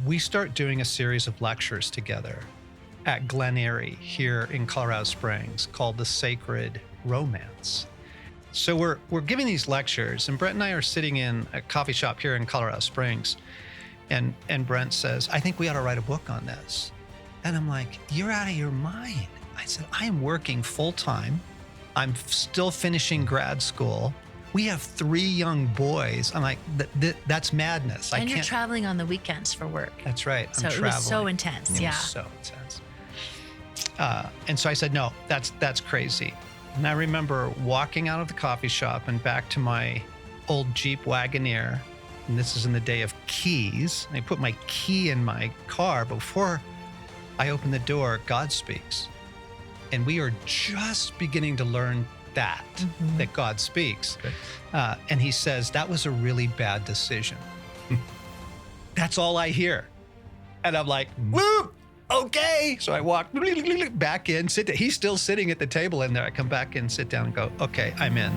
we start doing a series of lectures together at Glen Eyrie here in Colorado Springs called The Sacred Romance. So we're giving these lectures, and Brent and I are sitting in a coffee shop here in Colorado Springs, and Brent says, I think we ought to write a book on this. And I'm like, you're out of your mind. I said, I am working full-time. I'm still finishing grad school. We have 3 young boys. I'm like, that's madness. And you're traveling on the weekends for work. That's right. So I'm it traveling. was so intense. It was so intense. And so I said, no, that's crazy. And I remember walking out of the coffee shop and back to my old Jeep Wagoneer. And this is in the day of keys. I put my key in my car. Before I open the door, God speaks. And we are just beginning to learn that God speaks. Okay. And he says, that was a really bad decision. That's all I hear. And I'm like, woo, okay. So I walk back in, sit there. He's still sitting at the table in there. I come back in, sit down and go, okay, I'm in.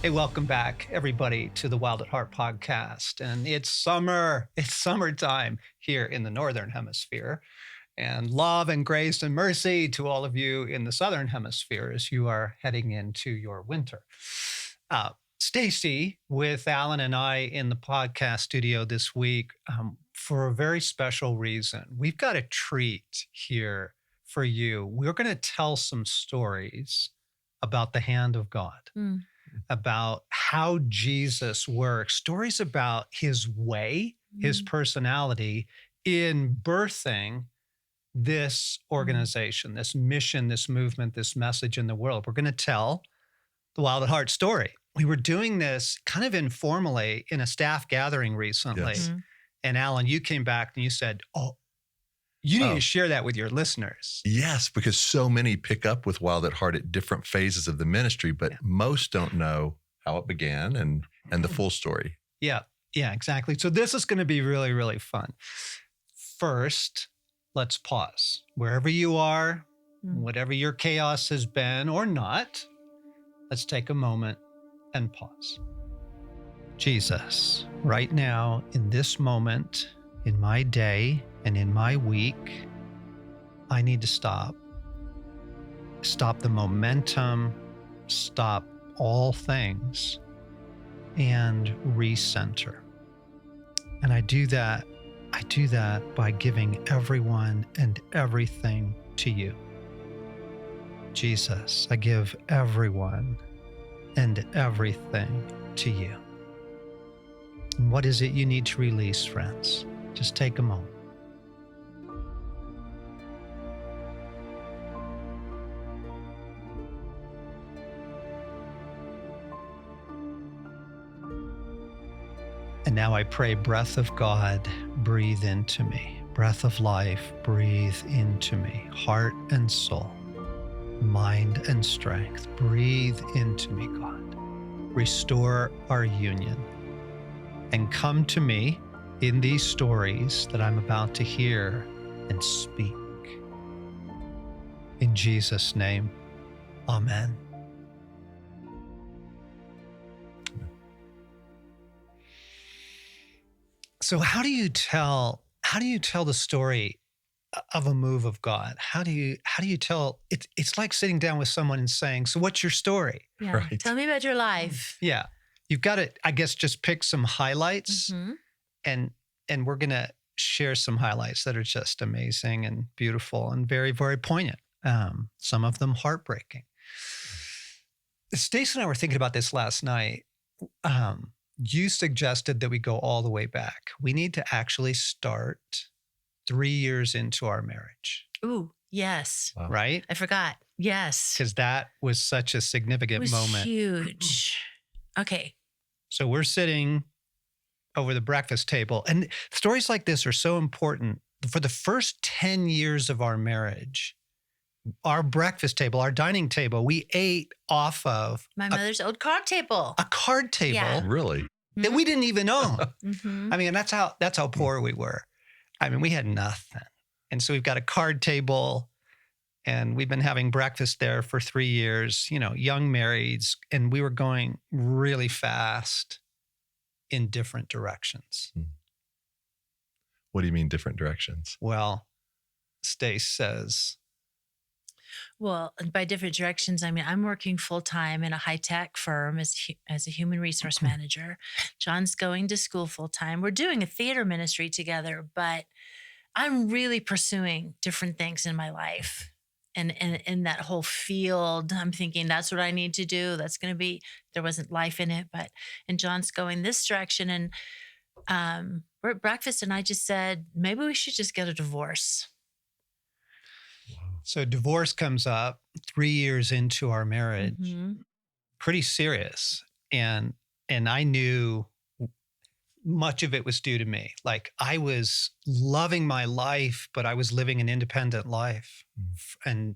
Hey, welcome back, everybody, to the Wild at Heart podcast. And it's summer. It's summertime here in the Northern Hemisphere. And love and grace and mercy to all of you in the Southern Hemisphere as you are heading into your winter. Stasi with Alan and I in the podcast studio this week for a very special reason. We've got a treat here for you. We're going to tell some stories about the hand of God, about how Jesus works, stories about his way, his personality in birthing this organization, this mission, this movement, this message in the world. We're going to tell the Wild at Heart story. We were doing this kind of informally in a staff gathering recently. Yes. And Alan, you came back and you said, you need to share that with your listeners. Yes, because so many pick up with Wild at Heart at different phases of the ministry, but most don't know how it began and the full story. Yeah, exactly. So this is going to be really, really fun. First, let's pause. Wherever you are, whatever your chaos has been or not, let's take a moment and pause. Jesus, right now, in this moment, in my day and in my week, I need to stop. Stop the momentum, stop all things, and recenter. And I do that by giving everyone and everything to you. Jesus, I give everyone and everything to you. And what is it you need to release, friends? Just take a moment. And now I pray, breath of God, breathe into me. Breath of life, breathe into me. Heart and soul, mind and strength, breathe into me, God. Restore our union. And come to me in these stories that I'm about to hear and speak. In Jesus' name, amen. So how do you tell the story of a move of God? How do you tell it? It's like sitting down with someone and saying, so what's your story? Yeah. Right. Tell me about your life. Yeah. You've got to, I guess, just pick some highlights and we're going to share some highlights that are just amazing and beautiful and very, very poignant. Some of them heartbreaking. Stacey and I were thinking about this last night. You suggested that we go all the way back. We need to actually start 3 years into our marriage. Ooh, yes. Wow. Right? I forgot. Yes. Because that was such a significant moment. Huge. Okay. So we're sitting over the breakfast table. And stories like this are so important. For the first 10 years of our marriage, our breakfast table, our dining table, we ate off of my mother's old card table. A card table. Yeah. Really? That we didn't even own. I mean, that's how poor we were. I mean, we had nothing. And so we've got a card table and we've been having breakfast there for 3 years, young marrieds, and we were going really fast in different directions. What do you mean different directions? Well, Stace says, Well, and by different directions, I mean, I'm working full time in a high tech firm as a human resource manager. John's going to school full time. We're doing a theater ministry together, but I'm really pursuing different things in my life. And in that whole field, I'm thinking that's what I need to do. That's going to be, there wasn't life in it, and John's going this direction. And we're at breakfast and I just said, maybe we should just get a divorce. so divorce comes up 3 years into our marriage, pretty serious. And I knew much of it was due to me. Like I was loving my life, but I was living an independent life. And,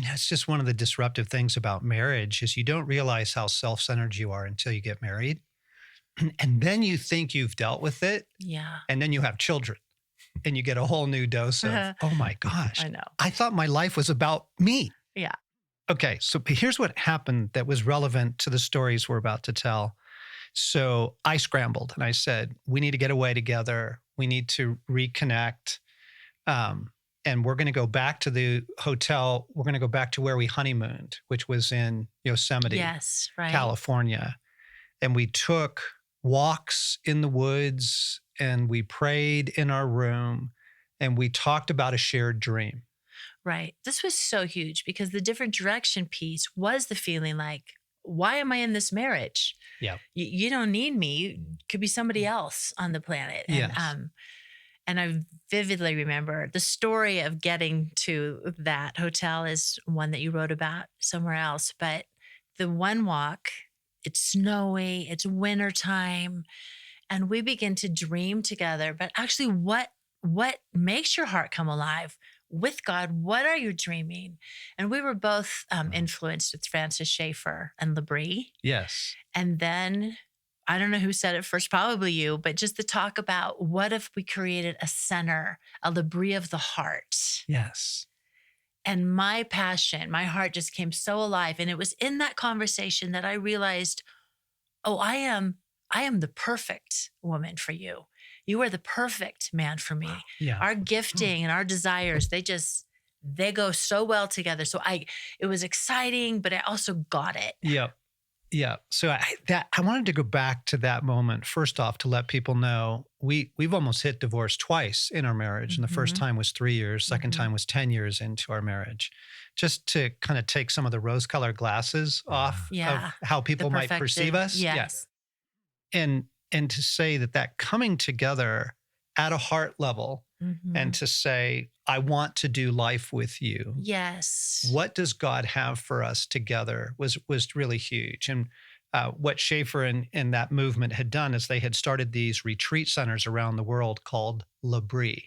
it's just one of the disruptive things about marriage is you don't realize how self-centered you are until you get married. And then you think you've dealt with it. Yeah. And then you have children and you get a whole new dose of, oh my gosh. I know. I thought my life was about me. Yeah. Okay. So here's what happened that was relevant to the stories we're about to tell. So I scrambled and I said, we need to get away together. We need to reconnect. And we're going to go back to the hotel. We're going to go back to where we honeymooned, which was in Yosemite, Yes, right. California. And we took walks in the woods and we prayed in our room and we talked about a shared dream. Right. This was so huge because the different direction piece was the feeling like, why am I in this marriage? Yeah. You don't need me. You could be somebody else on the planet. And, Yes. And I vividly remember the story of getting to that hotel is one that you wrote about somewhere else. But the one walk, it's snowy, it's wintertime, and we begin to dream together. But actually, what makes your heart come alive with God? What are you dreaming? And we were both influenced with Francis Schaeffer and Labrie. Yes. And then, I don't know who said it first, probably you, but just the talk about what if we created a center, a Labrie of the heart? Yes. And my passion, my heart just came so alive. And it was in that conversation that I realized, oh, I am the perfect woman for you. You are the perfect man for me. Yeah. Our gifting and our desires, they go so well together. So it was exciting, but I also got it. Yep. Yeah. So I wanted to go back to that moment first off to let people know we've almost hit divorce twice in our marriage. And the first time was 3 years. Second time was 10 years into our marriage. Just to kind of take some of the rose-colored glasses off of how people might perceive us. Yes. And to say that coming together at a heart level and to say, I want to do life with you. Yes. What does God have for us together was really huge. And what Schaeffer and that movement had done is they had started these retreat centers around the world called Labrie,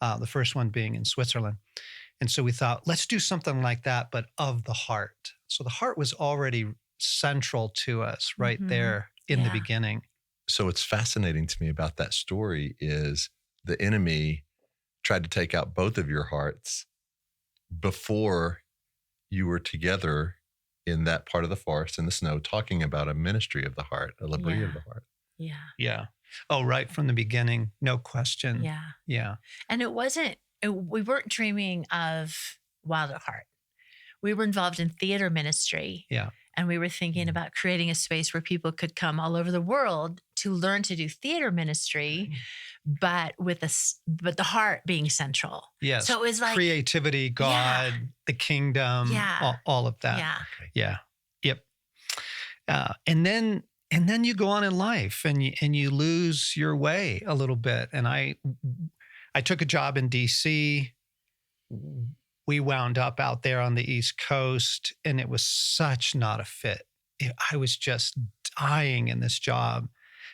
the first one being in Switzerland. And so we thought, let's do something like that, but of the heart. So the heart was already central to us right there in the beginning. So what's fascinating to me about that story is the enemy tried to take out both of your hearts before you were together in that part of the forest in the snow, talking about a ministry of the heart, a Labrie of the heart. Yeah. Yeah. Oh, right from the beginning. No question. Yeah. Yeah. And we weren't dreaming of Wild at Heart. We were involved in theater ministry. Yeah. And we were thinking about creating a space where people could come all over the world to learn to do theater ministry, but the heart being central. Yes. So it was like creativity, God, the kingdom, all of that. Yeah. Yeah. Yep. And then you go on in life and you lose your way a little bit. And I took a job in DC. We wound up out there on the East Coast, and it was such not a fit. I was just dying in this job.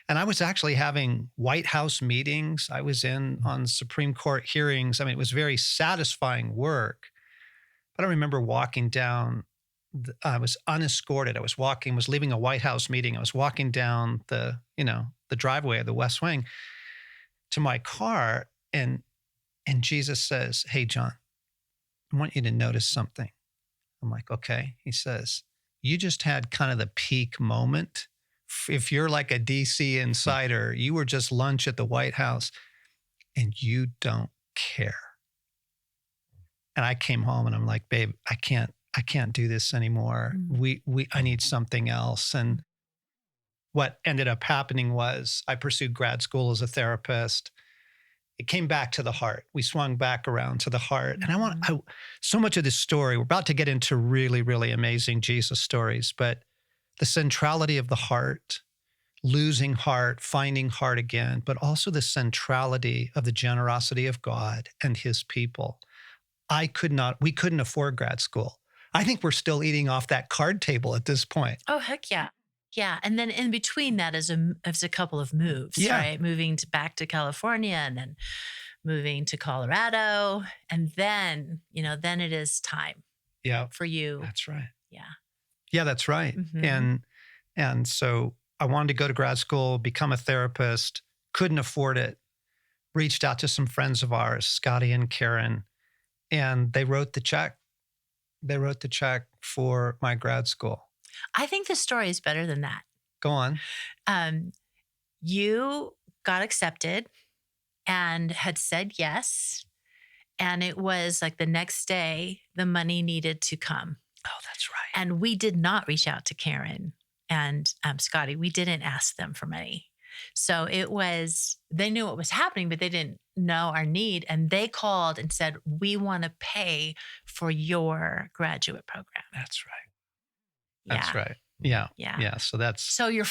And I was actually having White House meetings. I was on Supreme Court hearings. I mean, it was very satisfying work. But I remember walking down, I was unescorted. I was leaving a White House meeting. I was walking down the driveway of the West Wing to my car, and Jesus says, "Hey, John, I want you to notice something." I'm like, okay. He says, you just had kind of the peak moment. If you're like a DC insider, you were just lunch at the White House. and you don't care. And I came home and I'm like, babe, I can't do this anymore. I need something else. And what ended up happening was I pursued grad school as a therapist. It came back to the heart. We swung back around to the heart. And so much of this story, we're about to get into really, really amazing Jesus stories, but the centrality of the heart, losing heart, finding heart again, but also the centrality of the generosity of God and his people. We couldn't afford grad school. I think we're still eating off that card table at this point. Oh, heck yeah. Yeah. And then in between that is a couple of moves, Yeah. right? Moving back to California and then moving to Colorado. And then, then it is time for you. That's right. Yeah. Yeah, that's right. And so I wanted to go to grad school, become a therapist, couldn't afford it, reached out to some friends of ours, Scotty and Karen, and they wrote the check. They wrote the check for my grad school. I think the story is better than that. Go on. You got accepted and had said yes. And it was like the next day, the money needed to come. Oh, that's right. And we did not reach out to Karen and Scotty. We didn't ask them for money. So they knew what was happening, but they didn't know our need. And they called and said, we want to pay for your graduate program. That's right. That's right. Yeah. Yeah. Yeah. So you're,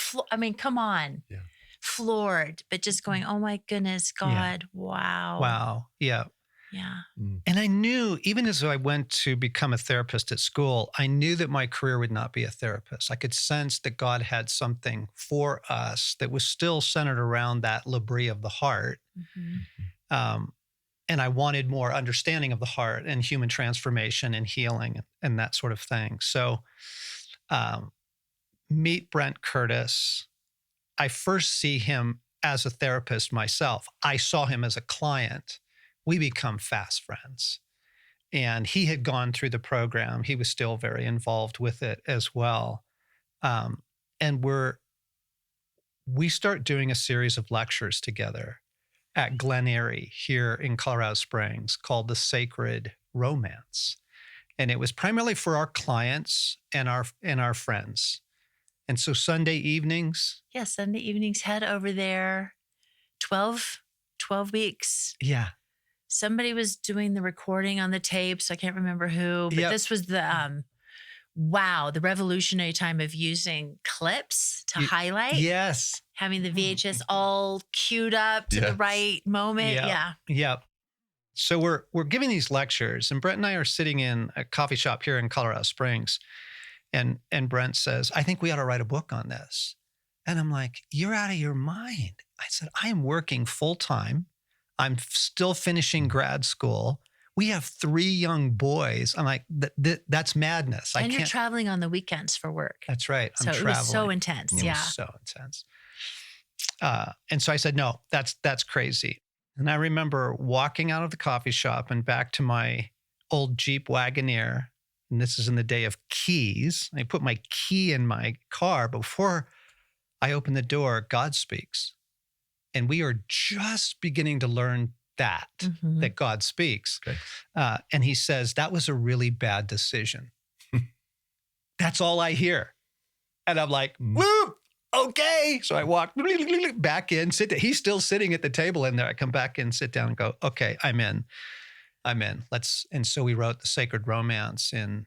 come on. Yeah. Floored, but just going, oh my goodness, God, wow. Wow. Yeah. Yeah. And I knew, even as I went to become a therapist at school, I knew that my career would not be a therapist. I could sense that God had something for us that was still centered around that labrie of the heart. And I wanted more understanding of the heart and human transformation and healing and that sort of thing. So meet Brent Curtis. I first see him as a therapist myself. I saw him as a client. We become fast friends. And he had gone through the program. He was still very involved with it as well. And we start doing a series of lectures together at Glen Eyrie here in Colorado Springs called The Sacred Romance. And it was primarily for our clients and our friends. And so Sunday evenings. Yeah, Sunday evenings, head over there. 12 weeks. Yeah. Somebody was doing the recording on the tapes. I can't remember who, but this was the revolutionary time of using clips to highlight. Yes. Having the VHS all queued up to the right moment. Yeah. So we're giving these lectures, and Brent and I are sitting in a coffee shop here in Colorado Springs. And Brent says, I think we ought to write a book on this. And I'm like, you're out of your mind. I said, I am working full time. I'm still finishing grad school. We have 3 young boys. I'm like, that's madness. And you're traveling on the weekends for work. That's right. So it was so intense. It was so intense. And so I said, no, that's crazy. And I remember walking out of the coffee shop and back to my old Jeep Wagoneer. And this is in the day of keys. I put my key in my car. Before I open the door, God speaks. And we are just beginning to learn that God speaks. Okay. And he says, that was a really bad decision. That's all I hear. And I'm like, whoop, okay. So I walk back in, sit down. He's still sitting at the table in there. I come back in, sit down and go, okay, I'm in. And so we wrote The Sacred Romance in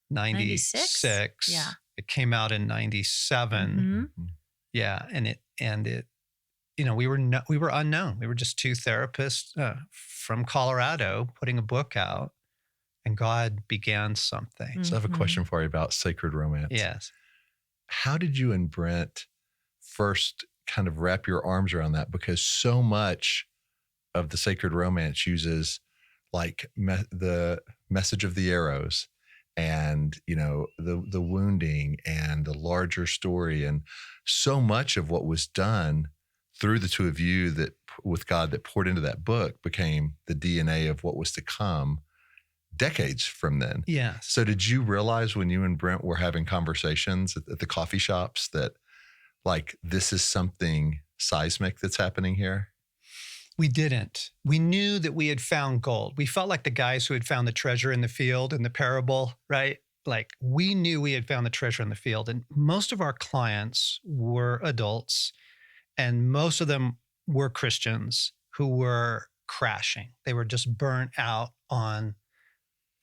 96. Yeah. It came out in 97. Yeah. And it, we were unknown. We were just 2 therapists from Colorado putting a book out, and God began something. So I have a question for you about Sacred Romance. Yes. How did you and Brent first kind of wrap your arms around that? Because so much of the Sacred Romance uses like the message of the arrows and, the wounding and the larger story. And so much of what was done through the 2 of you that with God that poured into that book became the DNA of what was to come decades from then. Yes. So did you realize when you and Brent were having conversations at the coffee shops that like this is something seismic that's happening here? We didn't. We knew that we had found gold. We felt like the guys who had found the treasure in the field in the parable, right? Like we knew we had found the treasure in the field. And most of our clients were adults, and most of them were Christians who were crashing. They were just burnt out on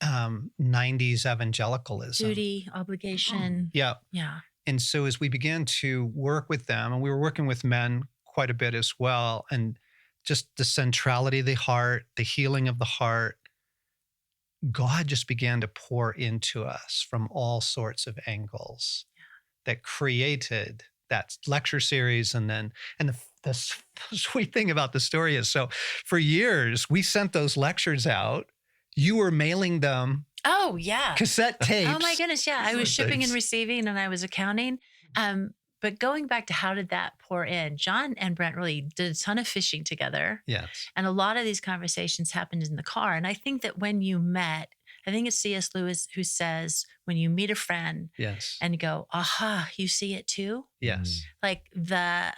90s evangelicalism. Duty, obligation. Yeah. Yeah. And so as we began to work with them, and we were working with men quite a bit as well, and just the centrality of the heart, the healing of the heart, God just began to pour into us from all sorts of angles that created that lecture series. And the sweet thing about the story is, so for years, we sent those lectures out. You were mailing them. Oh, yeah. Cassette tapes. Oh, my goodness. Yeah. I was shipping and receiving, and I was accounting. But going back to how did that pour in, John and Brent really did a ton of fishing together. Yes. And a lot of these conversations happened in the car. And I think that when you met, I think it's C.S. Lewis who says, when you meet a friend Yes. and go, aha, you see it too? Yes. Like the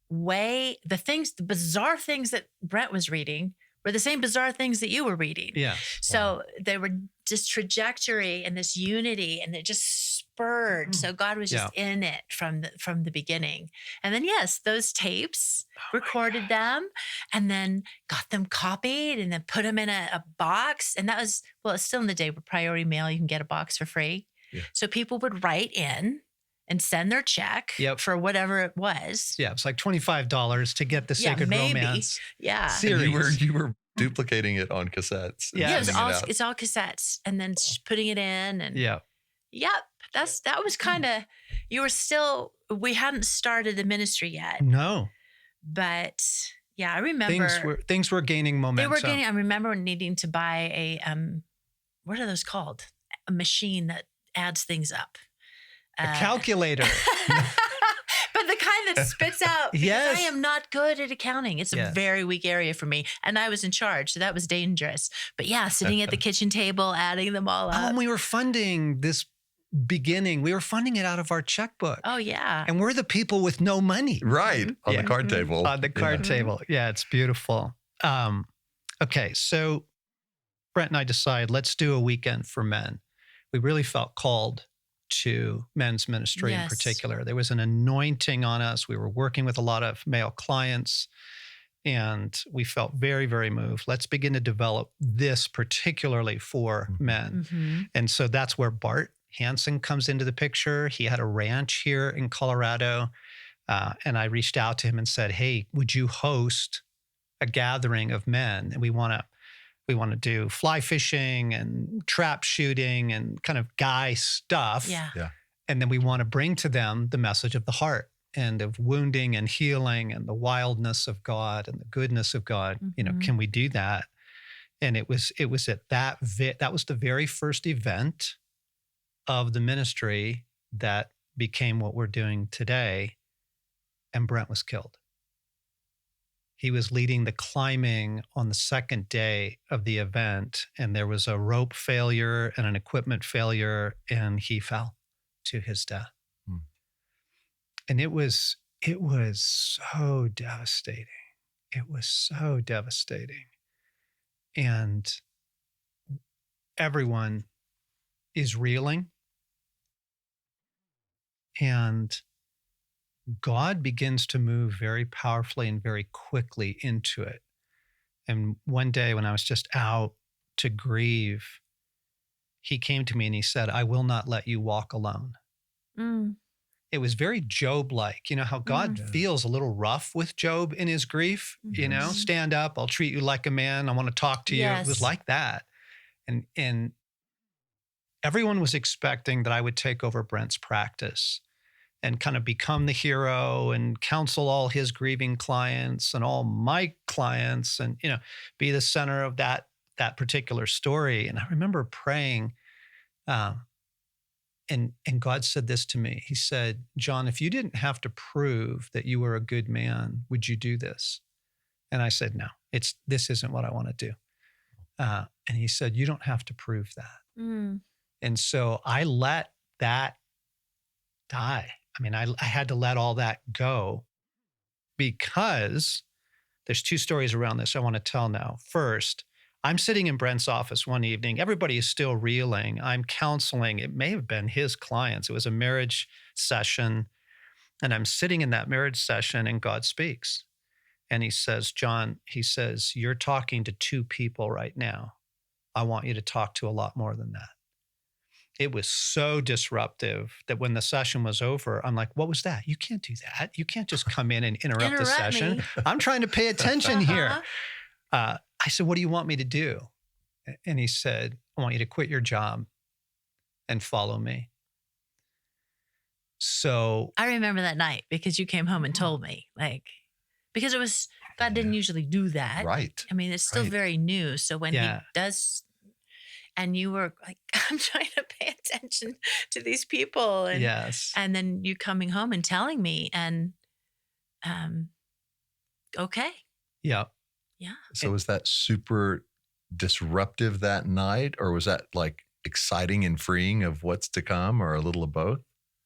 the bizarre things that Brent was reading were the same bizarre things that you were reading. Yeah. So they were just trajectory and this unity, and it just spurred. So God was just in it from the beginning. And then, yes, those tapes, recorded them, and then got them copied, and then put them in a box. And that was, well, it's still in the day with priority mail, you can get a box for free. Yeah. So people would write in and send their check for whatever it was. Yeah, it's like $25 to get the Sacred Romance series. You were duplicating it on cassettes. Yeah, it's all cassettes, and then putting it in, and that was kind of, we hadn't started the ministry yet. No, but yeah, I remember things were gaining momentum. I remember needing to buy a what are those called? A machine that adds things up. A calculator. But the kind that spits out, because Yes. I am not good at accounting. It's a very weak area for me. And I was in charge, so that was dangerous. But yeah, sitting at the kitchen table, adding them all up. And we were funding this beginning. We were funding it out of our checkbook. Oh, yeah. And we're the people with no money. Right. On the card table. On the card table. Yeah, it's beautiful. Okay, so Brent and I decided, let's do a weekend for men. We really felt called to men's ministry in particular. There was an anointing on us. We were working with a lot of male clients, and we felt very, very moved. Let's begin to develop this particularly for men. Mm-hmm. And so that's where Bart Hansen comes into the picture. He had a ranch here in Colorado. And I reached out to him and said, hey, would you host a gathering of men? And we want to do fly fishing and trap shooting and kind of guy stuff. Yeah. And then we want to bring to them the message of the heart and of wounding and healing and the wildness of God and the goodness of God. Mm-hmm. You know, can we do that? And it was at that was the very first event of the ministry that became what we're doing today. And Brent was killed. He was leading the climbing on the second day of the event, and there was a rope failure and an equipment failure, and he fell to his death. And it was so devastating. It was so devastating. And everyone is reeling. And God begins to move very powerfully and very quickly into it. And one day when I was just out to grieve, he came to me and he said, I will not let you walk alone. It was very Job-like. You know how God feels a little rough with Job in his grief? You know, stand up, I'll treat you like a man. I want to talk to you. It was like that. And everyone was expecting that I would take over Brent's practice and kind of become the hero and counsel all his grieving clients and all my clients and, you know, be the center of that particular story. And I remember praying, and God said this to me. He said, John, if you didn't have to prove that you were a good man, would you do this? And I said, no, this isn't what I want to do. And he said, you don't have to prove that. And so I let that die. I mean, I had to let all that go because There's two stories around this I want to tell now. First, I'm sitting in Brent's office one evening. Everybody is still reeling. I'm counseling. It may have been his clients. It was a marriage session. And I'm sitting in that marriage session and God speaks. And he says, John, he says, you're talking to two people right now. I want you to talk to a lot more than that. It was so disruptive that when the session was over, I'm like, what was that? You can't do that. You can't just come in and interrupt the session. Me. I'm trying to pay attention here. I said, what do you want me to do? And he said, I want you to quit your job and follow me. So I remember that night because you came home and told me, like, because it was, God didn't usually do that. Right. I mean, it's still very new. So when he does, and you were like, I'm trying to pay attention to these people. And, and then you coming home and telling me, and okay. Yeah. Yeah. So was that super disruptive that night, or was that like exciting and freeing of what's to come, or a little of both?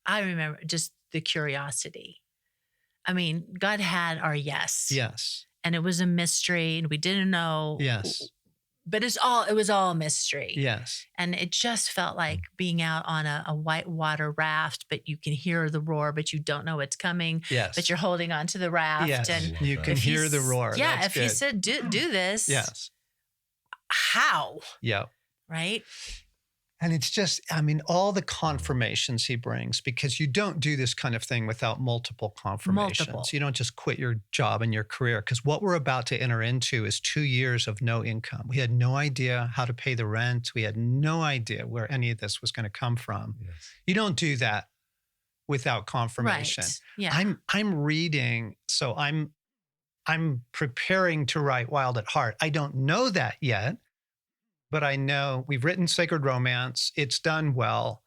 I remember just the curiosity. I mean, God had our yes. Yes. And it was a mystery and we didn't know. Yes. But it was all mystery. Yes. And it just felt like being out on a white water raft, but you can hear the roar, but you don't know what's coming. Yes. But you're holding onto the raft. Yes. And you can hear the roar. Yeah. That's if good. he said, do this. Yes. How? Yeah. Right. And it's just, I mean, all the confirmations he brings, because you don't do this kind of thing without multiple confirmations. You don't just quit your job and your career, because what we're about to enter into is 2 years of no income. We had no idea how to pay the rent. We had no idea where any of this was going to come from. Yes. You don't do that without confirmation. Right. Yeah. I'm reading, so I'm preparing to write Wild at Heart. I don't know that yet. But I know we've written Sacred Romance. It's done well.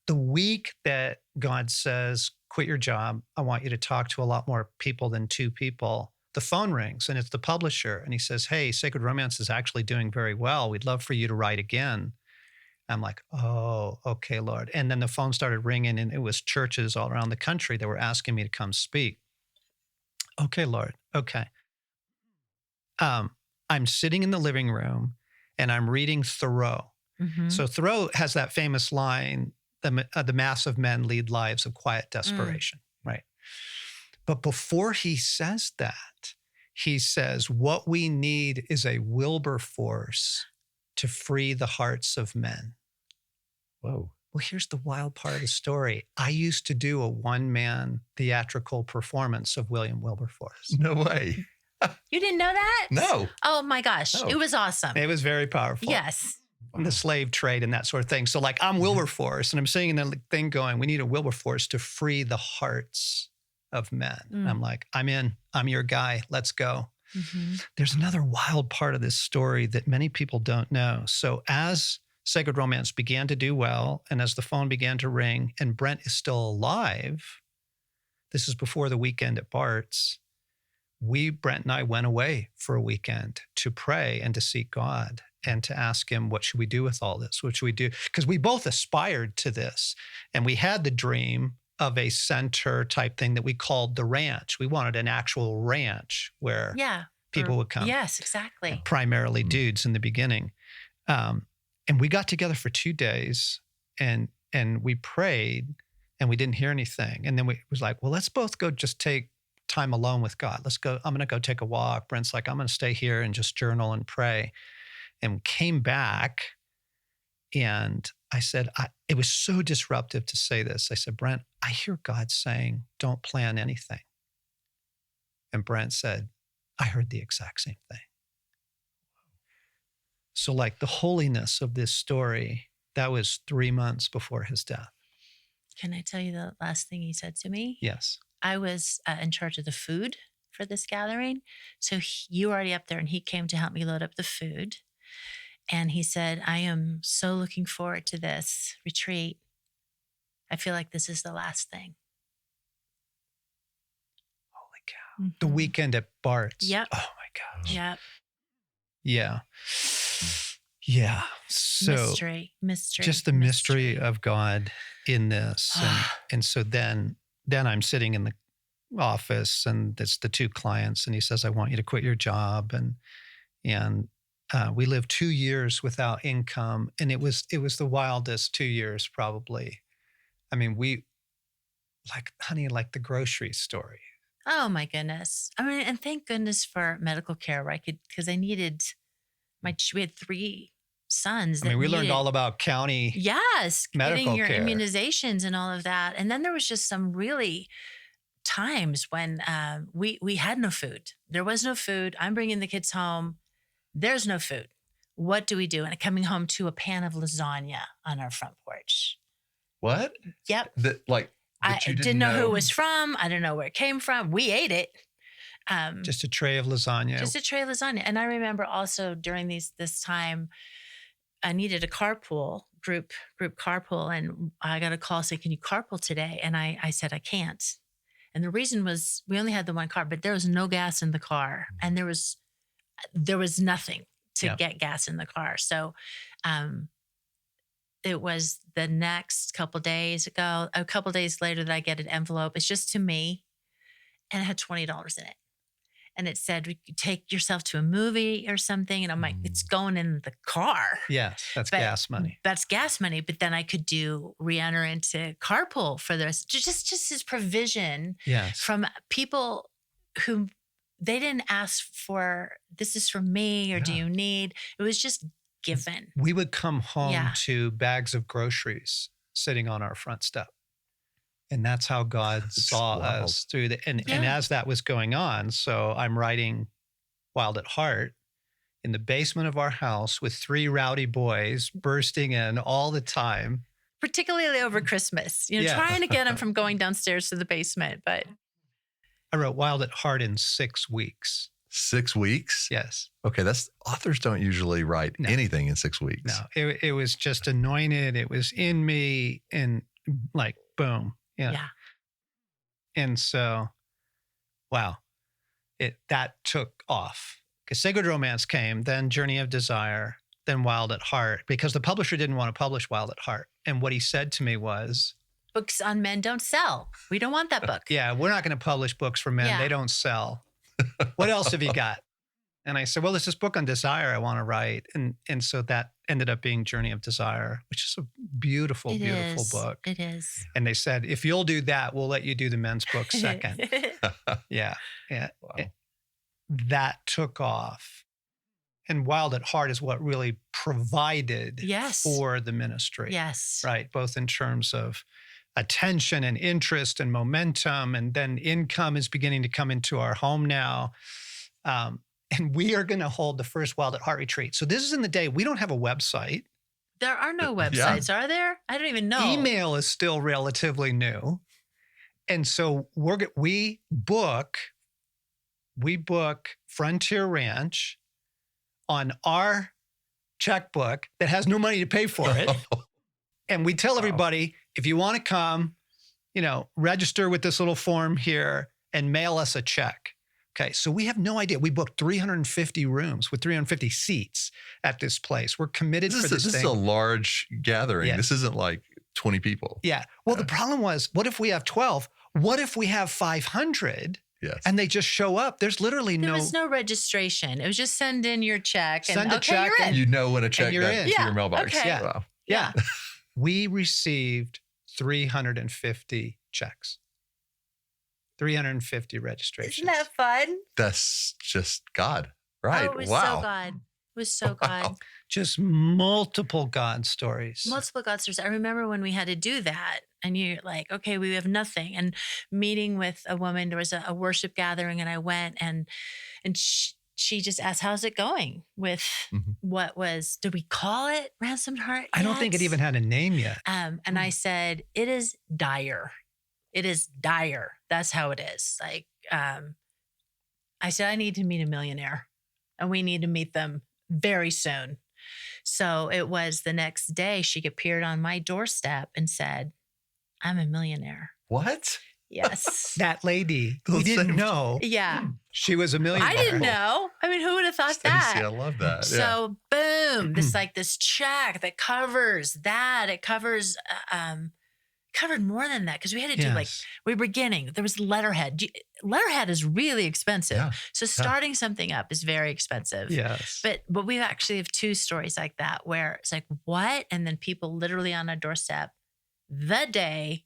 The week that God says, quit your job, I want you to talk to a lot more people than two people, the phone rings and it's the publisher. And he says, hey, Sacred Romance is actually doing very well. We'd love for you to write again. I'm like, oh, okay, Lord. And then the phone started ringing and it was churches all around the country that were asking me to come speak. Okay, Lord. Okay. I'm sitting in the living room and I'm reading Thoreau. Mm-hmm. So Thoreau has that famous line, the mass of men lead lives of quiet desperation, right? But before he says that, he says, what we need is a Wilberforce to free the hearts of men. Whoa. Well, here's the wild part of the story. I used to do a one-man theatrical performance of William Wilberforce. No way. You didn't know that? No. Oh my gosh. No. It was awesome. It was very powerful. Yes. The slave trade and that sort of thing. So like I'm Wilberforce and I'm sitting in the thing going, we need a Wilberforce to free the hearts of men. I'm like, I'm in, I'm your guy. Let's go. Mm-hmm. There's another wild part of this story that many people don't know. So as Sacred Romance began to do well, and as the phone began to ring and Brent is still alive, this is before the weekend at Bart's, Brent and I went away for a weekend to pray and to seek God and to ask him, what should we do with all this? What should we do? Because we both aspired to this. And we had the dream of a center type thing that we called the ranch. We wanted an actual ranch where people would come. Yes, exactly. Primarily dudes in the beginning. And we got together for 2 days and we prayed and we didn't hear anything. And then we was like, well, let's both go just take time alone with God. Let's go. I'm going to go take a walk. Brent's like, I'm going to stay here and just journal and pray. And came back and I said, it was so disruptive to say this. I said, Brent, I hear God saying, don't plan anything. And Brent said, I heard the exact same thing. So like the holiness of this story, that was 3 months before his death. Can I tell you the last thing he said to me? Yes. I was in charge of the food for this gathering. So you were already up there and he came to help me load up the food. And he said, I am so looking forward to this retreat. I feel like this is the last thing. Holy cow. Mm-hmm. The weekend at Bart's. Yep. Oh my gosh. Yep. Yeah. Yeah. So mystery. Just the mystery of God in this. And so then I'm sitting in office, and it's the two clients, and he says, I want you to quit your job. And we lived 2 years without income, and it was the wildest 2 years probably. I mean, we like the grocery story. Oh my goodness. I mean, and thank goodness for medical care, right? Because I needed we had 3 sons. I mean, we learned needed- all about county. Yes, medical getting your care. immunizations and all of that. And then there was just some really times when we had no food. There was no food. I'm bringing the kids home. There's no food. What do we do? And coming home to a pan of lasagna on our front porch. What? Yep. I I didn't know who it was from. I didn't know where it came from. We ate it. Just a tray of lasagna. Just a tray of lasagna. And I remember also during this time, I needed a carpool, group carpool. And I got a call saying, can you carpool today? And I said, I can't. And the reason was we only had the one car, but there was no gas in the car. And there was nothing to get gas in the car. So it was the next couple days later that I get an envelope. It's just to me. And it had $20 in it. And it said, we could take yourself to a movie or something. And I'm like, it's going in the car. Yes, that's gas money. That's gas money. But then I could re-enter into carpool for this. Just his provision from people who they didn't ask for, this is for me or do you need? It was just given. We would come home to bags of groceries sitting on our front step. And that's how God saw us through and as that was going on, so I'm writing Wild at Heart in the basement of our house with 3 rowdy boys bursting in all the time. Particularly over Christmas, trying to get them from going downstairs to the basement. But I wrote Wild at Heart in 6 weeks. 6 weeks? Yes. Okay, authors don't usually write anything in 6 weeks. No, it was just anointed. It was in me and like, boom. Yeah. And so, wow, that took off. Because Sacred Romance came, then Journey of Desire, then Wild at Heart, because the publisher didn't want to publish Wild at Heart. And what he said to me was, books on men don't sell. We don't want that book. Yeah, we're not going to publish books for men. They don't sell. What else have you got? And I said, well, there's this book on desire I want to write. And so that ended up being Journey of Desire, which is a beautiful book. It is. And they said, if you'll do that, we'll let you do the men's book second. Yeah. Wow. That took off. And Wild at Heart is what really provided for the ministry. Yes. Right. Both in terms of attention and interest and momentum. And then income is beginning to come into our home now. And we are going to hold the first Wild at Heart retreat. So this is in the day. We don't have a website. There are no websites, are there? I don't even know. Email is still relatively new. And so we book Frontier Ranch on our checkbook that has no money to pay for it. And we tell everybody, if you want to come, register with this little form here and mail us a check. Okay, so we have no idea. We booked 350 rooms with 350 seats at this place. We're committed for this thing. This is a large gathering. Yeah. This isn't like 20 people. Yeah. Well, the problem was, what if we have 12? What if we have 500? Yes. And they just show up? There's literally There was no registration. It was just send in your check. Send a check. You're in. You know when a check got to your mailbox. Okay. Yeah. Wow. Yeah. We received 350 checks. 350 registrations. Isn't that fun? That's just God, right? Oh, it was so God. It was so God. Just multiple God stories. Multiple God stories. I remember when we had to do that and you're like, okay, we have nothing. And meeting with a woman, there was a worship gathering and I went and she just asked, how's it going with what was, did we call it Ransomed Heart? I don't think it even had a name yet. And I said, it is dire. It is dire. That's how it is. Like, I said, I need to meet a millionaire and we need to meet them very soon. So it was the next day she appeared on my doorstep and said, I'm a millionaire. What? Yes. That lady, we didn't know. Yeah. She was a millionaire. I didn't know. I mean, who would have thought that? I love that. So boom, this check that covers that. It covers covered more than that because we had to do like, Yes. we were beginning. There was letterhead. Letterhead is really expensive. Yeah. So starting something up is very expensive. Yes. But we actually have 2 stories like that where it's like, what? And then people literally on a doorstep the day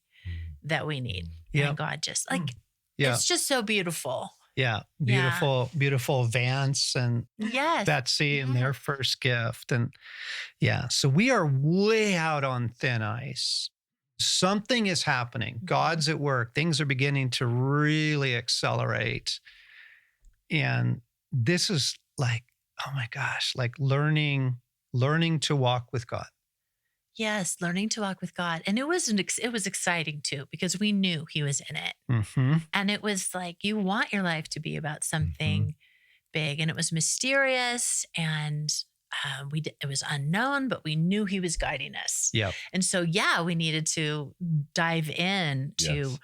that we need. Yeah. And God just like, Yeah. it's just so beautiful. Yeah. Beautiful Vance and Yes. Betsy and their first gift. And yeah, so we are way out on thin ice. Something is happening. God's at work. Things are beginning to really accelerate. And this is like, oh my gosh, like learning to walk with God. Yes, learning to walk with God. And it was exciting too, because we knew he was in it. Mm-hmm. And it was like, you want your life to be about something big. And it was mysterious and it was unknown, but we knew he was guiding us. Yeah. And so, we needed to dive in to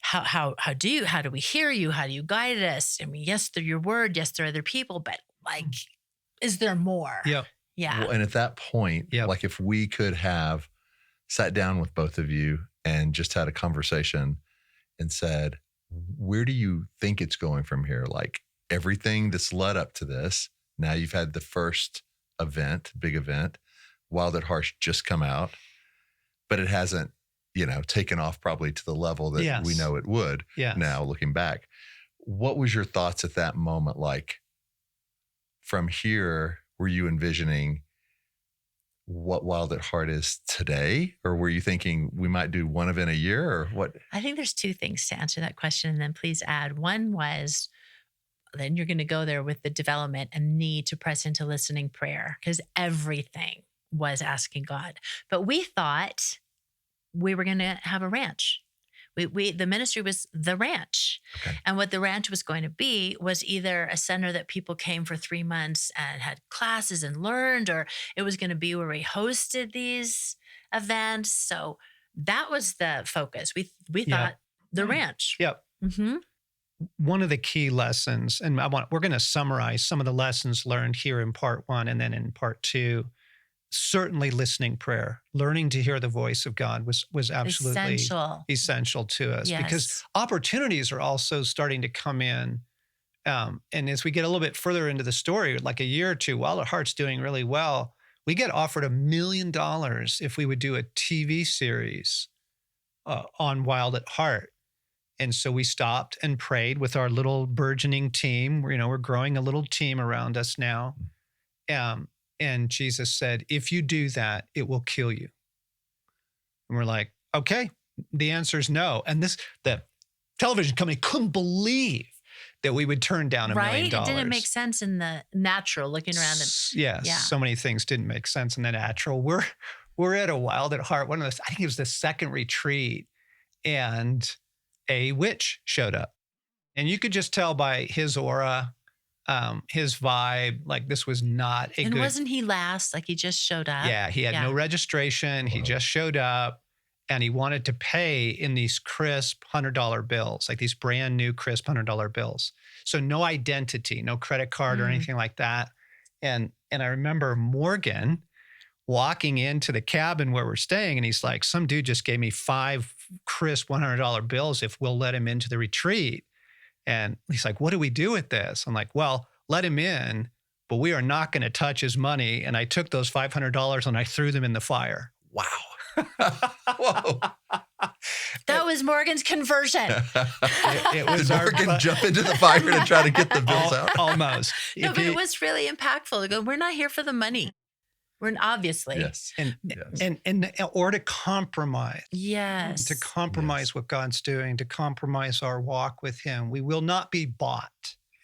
how do we hear you? How do you guide us? I mean, yes, through your word. Yes, there are other people, but like, is there more? Yeah. Yeah. Well, and at that point, like if we could have sat down with both of you and just had a conversation and said, where do you think it's going from here? Like everything that's led up to this. Now you've had the first big event, Wild at Heart's just come out, but it hasn't, taken off probably to the level that we know it would now looking back. What was your thoughts at that moment? Like from here, were you envisioning what Wild at Heart is today? Or were you thinking we might do one event a year or what? I think there's 2 things to answer that question. And then please add. One was, then you're going to go there with the development and need to press into listening prayer because everything was asking God. But we thought we were going to have a ranch. The ministry was the ranch. Okay. And what the ranch was going to be was either a center that people came for 3 months and had classes and learned, or it was going to be where we hosted these events. So that was the focus. We thought the ranch. Yep. Mm-hmm. One of the key lessons, and we're going to summarize some of the lessons learned here in part 1 and then in part 2. Certainly listening prayer, learning to hear the voice of God was absolutely essential to us because opportunities are also starting to come in. And as we get a little bit further into the story, like a year or 2, Wild at Heart's doing really well. We get offered $1 million if we would do a TV series on Wild at Heart. And so we stopped and prayed with our little burgeoning team. We're growing a little team around us now. And Jesus said, if you do that, it will kill you. And we're like, okay, the answer is no. And the television company couldn't believe that we would turn down $1 million. Right? It didn't make sense in the natural looking around. So many things didn't make sense in the natural. We're at a Wild at Heart. I think it was the second retreat, and a witch showed up. And you could just tell by his aura, his vibe, like this was not a good. And wasn't he last? Like he just showed up? Yeah, he had no registration. He just showed up and he wanted to pay in these crisp $100 bills, like these brand new crisp $100 bills. So no identity, no credit card or anything like that. And I remember Morgan walking into the cabin where we're staying and he's like, some dude just gave me 5 crisp $100 bills if we'll let him into the retreat. And he's like, what do we do with this? I'm like, well, let him in, but we are not going to touch his money. And I took those $500 and I threw them in the fire. Wow. Whoa. That was Morgan's conversion. It was Did Morgan jump into the fire to try to get the bills out? Almost. No, but it was really impactful to go, we're not here for the money. We're obviously. Yes. And or to compromise. Yes. To compromise what God's doing, to compromise our walk with him. We will not be bought.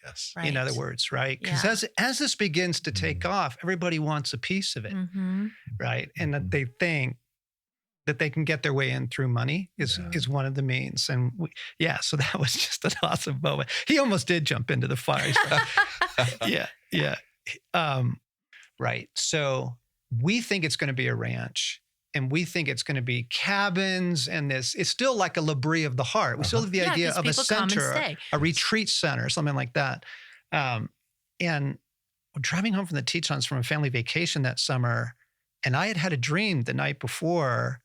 Yes. Right. In other words, right? Because as this begins to take off, everybody wants a piece of it, right? And that they think that they can get their way in through money is one of the means. And so that was just an awesome moment. He almost did jump into the fire. Right. So we think it's going to be a ranch, and we think it's going to be cabins, and it's still like a L'Abri of the heart. We still have the idea of a center, a retreat center, something like that. And we're driving home from the Tetons from a family vacation that summer, and I had had a dream the night before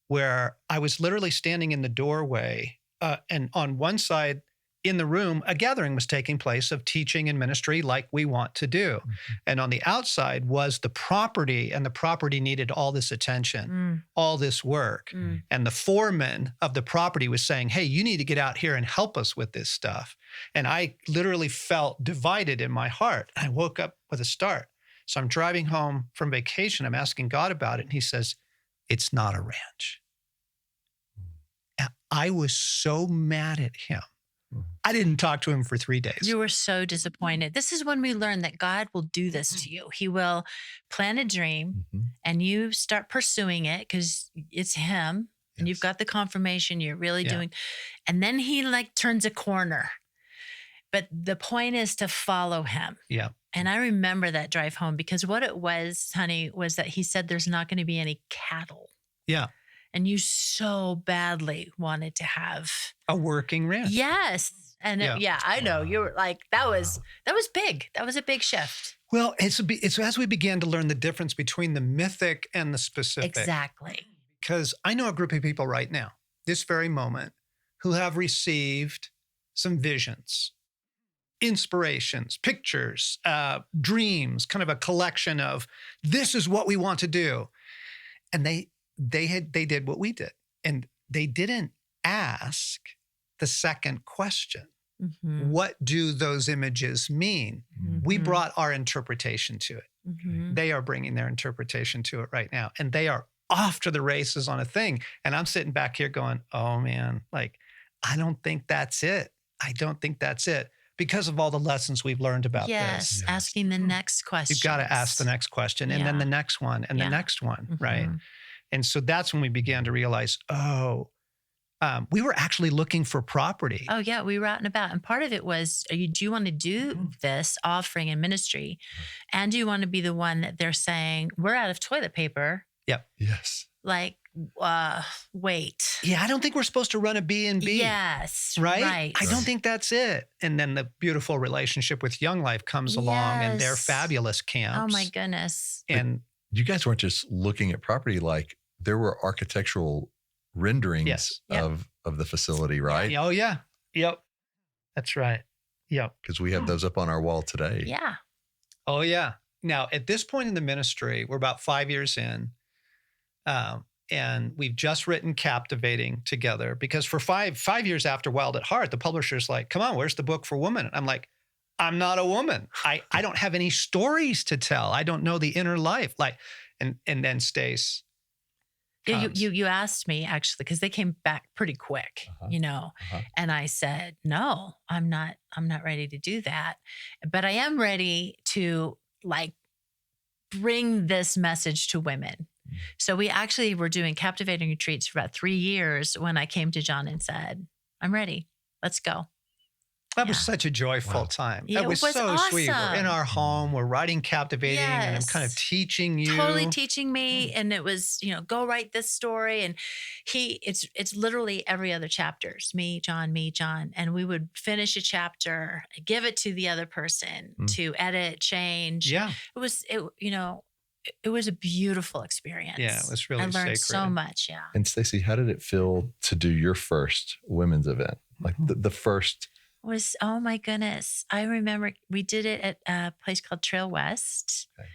where I was literally standing in the doorway, and on one side in the room, a gathering was taking place of teaching and ministry like we want to do. And on the outside was the property, and the property needed all this attention, all this work. And the foreman of the property was saying, hey, you need to get out here and help us with this stuff. And I literally felt divided in my heart. I woke up with a start. So I'm driving home from vacation. I'm asking God about it. And he says, it's not a ranch. And I was so mad at him. I didn't talk to him for 3 days. You were so disappointed. This is when we learn that God will do this to you. He will plant a dream and you start pursuing it because it's him and you've got the confirmation you're really doing. And then he like turns a corner. But the point is to follow him. Yeah. And I remember that drive home because what it was, honey, was that he said there's not going to be any cattle. Yeah. And you so badly wanted to have a working ranch. Yes. And I know you were like, that was big. That was a big shift. Well, it's as we began to learn the difference between the mythic and the specific. Exactly. Because I know a group of people right now, this very moment, who have received some visions, inspirations, pictures, dreams, kind of a collection of this is what we want to do. And they did what we did. And they didn't ask the second question. What do those images mean? We brought our interpretation to it. They are bringing their interpretation to it right now. And they are off to the races on a thing. And I'm sitting back here going, oh man, like, I don't think that's it. I don't think that's it. Because of all the lessons we've learned about this. Yes, asking the next question. You've got to ask the next question and then the next one and the next one, right? And so that's when we began to realize, we were actually looking for property. Oh, yeah, we were out and about. And part of it was, do you want to do this offering and ministry? And do you want to be the one that they're saying, we're out of toilet paper? Yep. Yes. Like, wait. Yeah, I don't think we're supposed to run a B&B. Yes. Right? I don't think that's it. And then the beautiful relationship with Young Life comes along and their fabulous camps. Oh, my goodness. And you guys weren't just looking at property, like there were architectural renderings of the facility, right? Oh, yeah. Yep. That's right. Yep. Because we have those up on our wall today. Yeah. Oh, yeah. Now, at this point in the ministry, we're about 5 years in, and we've just written Captivating together because for five years after Wild at Heart, the publisher's like, come on, where's the book for women? I'm like, I'm not a woman. I don't have any stories to tell. I don't know the inner life. Like, and then Stace. You asked me actually, because they came back pretty quick, and I said, no, I'm not ready to do that. But I am ready to like bring this message to women. So we actually were doing captivating retreats for about 3 years when I came to John and said, I'm ready. Let's go. That was such a joyful time. Yeah, that was it was so awesome. sweet. We're in our home. We're writing Captivating, and I'm kind of teaching you. Totally teaching me. And it was, go write this story. And it's literally every other chapter. It's me, John. And we would finish a chapter, give it to the other person to edit, change. Yeah. It was a beautiful experience. Yeah, it was really I learned sacred. so much. Yeah. And Stacey, how did it feel to do your first women's event? Like the first... Oh my goodness. I remember we did it at a place called Trail West. Okay.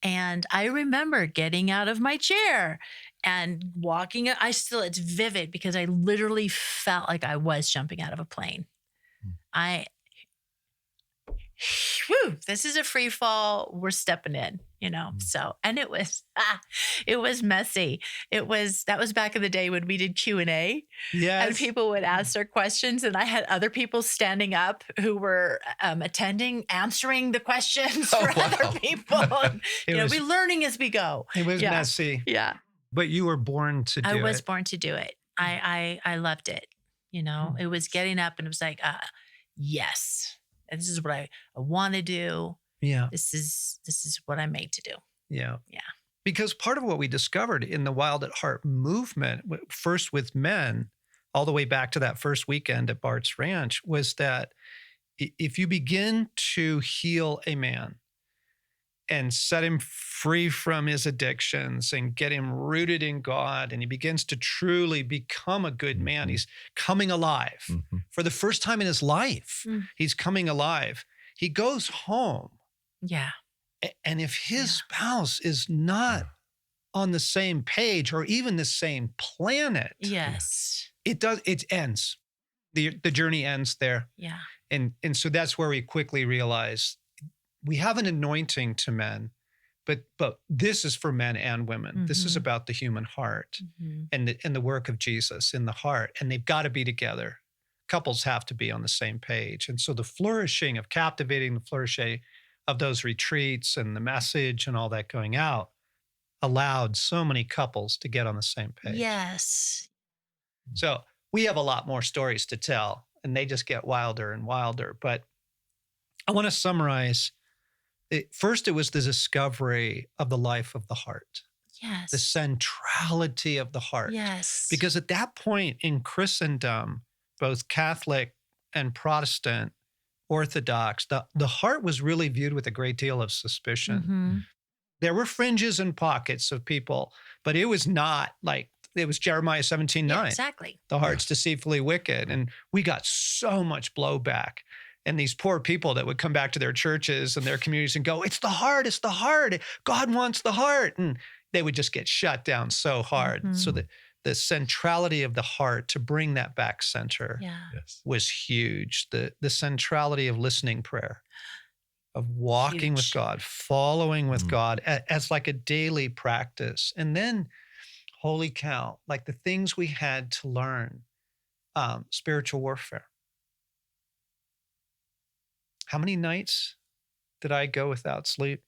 And I remember getting out of my chair and walking. It's vivid because I literally felt like I was jumping out of a plane. This is a free fall. We're stepping in, So, and it was messy. That was back in the day when we did Q&A. Yes. And people would ask their questions, and I had other people standing up who were attending, answering the questions for other people. We're learning as we go. It was messy. Yeah. But you were born to do it. I was born to do it. I loved it. It was getting up and it was like, yes. And this is what I want to do. Yeah. This is what I'm made to do. Yeah. Yeah. Because part of what we discovered in the Wild at Heart movement, first with men, all the way back to that first weekend at Bart's Ranch, was that if you begin to heal a man and set him free from his addictions and get him rooted in God. And he begins to truly become a good man. He's coming alive. For the first time in his life, he's coming alive. He goes home. Yeah. And if his spouse is not on the same page or even the same planet, Yes. it ends. The journey ends there. Yeah. And so that's where we quickly realize we have an anointing to men, but this is for men and women. This is about the human heart and the work of Jesus in the heart. And they've got to be together. Couples have to be on the same page. And so the flourishing of captivating, the flourishing of those retreats and the message and all that going out allowed so many couples to get on the same page. Yes. So we have a lot more stories to tell, and they just get wilder and wilder. But I want to summarize. First, it was the discovery of the life of the heart. Yes. The centrality of the heart. Yes. Because at that point in Christendom, both Catholic and Protestant, Orthodox, the heart was really viewed with a great deal of suspicion. There were fringes and pockets of people, but it was not like, it was Jeremiah 17:9. Yeah, exactly. The heart's deceitfully wicked. And we got so much blowback. And these poor people that would come back to their churches and their communities and go, it's the heart, it's the heart. God wants the heart. And they would just get shut down so hard. So the centrality of the heart, to bring that back center was huge. The centrality of listening prayer, of walking with God, following with God as like a daily practice. And then, holy cow, like the things we had to learn, spiritual warfare. How many nights did I go without sleep?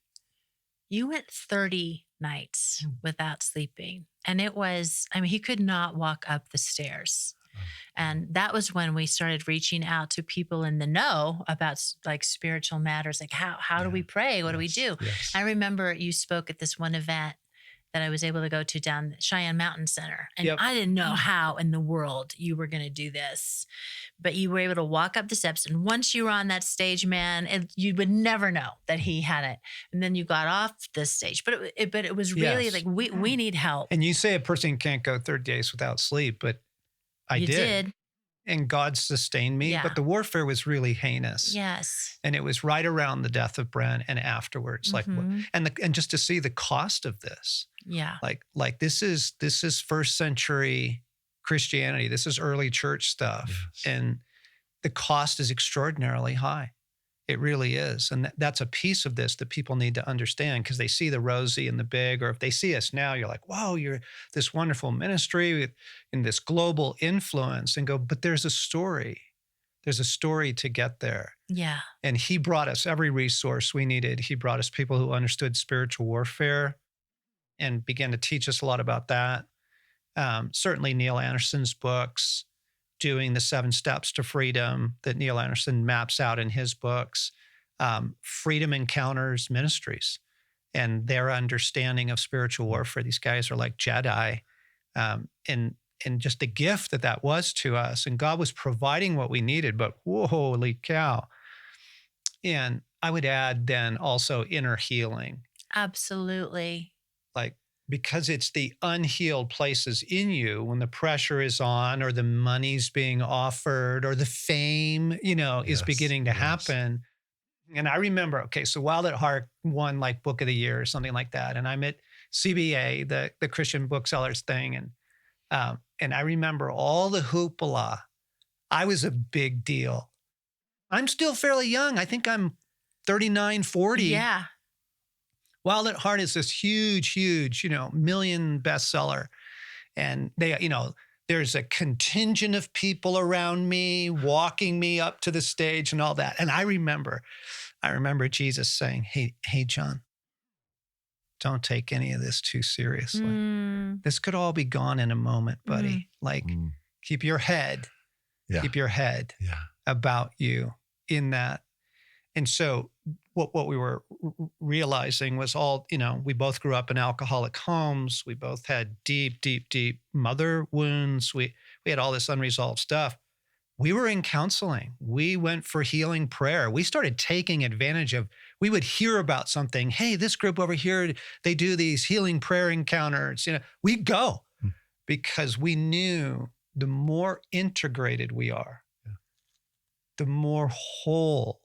You went 30 nights without sleeping. And it was, I mean, he could not walk up the stairs. And that was when we started reaching out to people in the know about like spiritual matters. Like how do we pray? What do we do? I remember you spoke at this one event that I was able to go to down Cheyenne Mountain Center. And I didn't know how in the world you were going to do this, but you were able to walk up the steps. And once you were on that stage, man, you would never know that he had it. And then you got off the stage, but it was really like, we need help. And you say a person can't go 30 days without sleep, but I did. And God sustained me, but the warfare was really heinous. Yes. And it was right around the death of Brent and afterwards. Like, and just to see the cost of this. Yeah. Like this is first century Christianity. This is early church stuff. And the cost is extraordinarily high. It really is. And that's a piece of this that people need to understand, because they see the rosy and the big, or if they see us now, you're like, whoa, you're this wonderful ministry in this global influence, and go, but there's a story. There's a story to get there. Yeah. And he brought us every resource we needed. He brought us people who understood spiritual warfare and began to teach us a lot about that. Certainly Neil Anderson's books, doing the 7 steps to freedom that Neil Anderson maps out in his books, Freedom Encounters Ministries, and their understanding of spiritual warfare. These guys are like Jedi, and just the gift that was to us. And God was providing what we needed, but holy cow. And I would add then also inner healing. Absolutely. Like, because it's the unhealed places in you when the pressure is on, or the money's being offered, or the fame, is beginning to happen. And I remember, so Wild at Heart won like Book of the Year or something like that. And I'm at CBA, the Christian Booksellers thing. And I remember all the hoopla. I was a big deal. I'm still fairly young. I think I'm 39, 40. Yeah. Wild at Heart is this huge, million bestseller. And they, there's a contingent of people around me, walking me up to the stage and all that. And I remember Jesus saying, hey, John, don't take any of this too seriously. This could all be gone in a moment, buddy. Keep your head, keep your head about you in that. And so what we were realizing was all, we both grew up in alcoholic homes. We both had deep, deep, deep mother wounds. We had all this unresolved stuff. we were in counseling. We went for healing prayer. We started taking advantage of, we would hear about something. Hey, this group over here, they do these healing prayer encounters. We'd go because we knew the more integrated we are, the more whole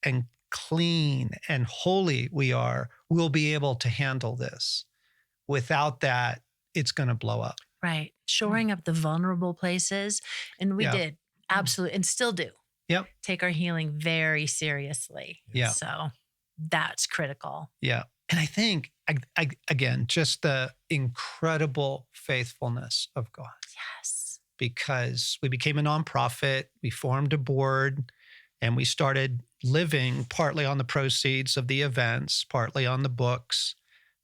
and clean and holy we are, we'll be able to handle this. Without that, it's going to blow up. Right. Shoring up the vulnerable places. And we did absolutely, and still do. Yep. Take our healing very seriously. Yeah. So that's critical. Yeah. And I think, again, just the incredible faithfulness of God. Yes. Because we became a nonprofit, we formed a board, and we started living partly on the proceeds of the events, partly on the books,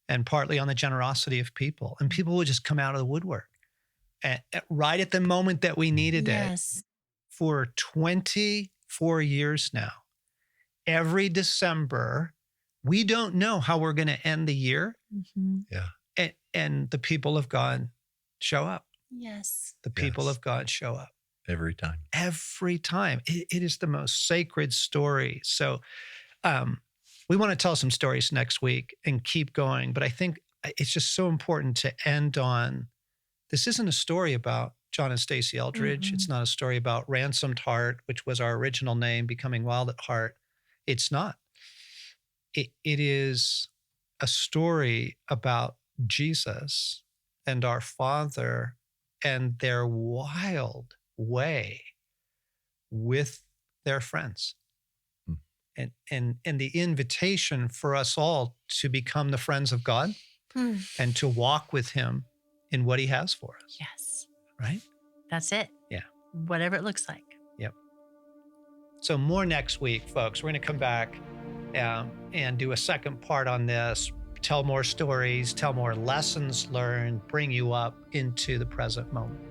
and partly on the generosity of people. And people would just come out of the woodwork right at the moment that we needed it. For 24 years now, every December, we don't know how we're going to end the year. Mm-hmm. Yeah. And the people of God show up. Yes. The people of God show up. Every time. Every time. It is the most sacred story. So we want to tell some stories next week and keep going. But I think it's just so important to end on, this isn't a story about John and Stasi Eldredge. Mm-hmm. It's not a story about Ransomed Heart, which was our original name, becoming Wild at Heart. It's not. It is a story about Jesus and our Father and their wild way with their friends. And the invitation for us all to become the friends of God and to walk with him in what he has for us. Yes. Right? That's it. Yeah. Whatever it looks like. Yep. So more next week, folks. We're going to come back and do a second part on this, tell more stories, tell more lessons learned, bring you up into the present moment.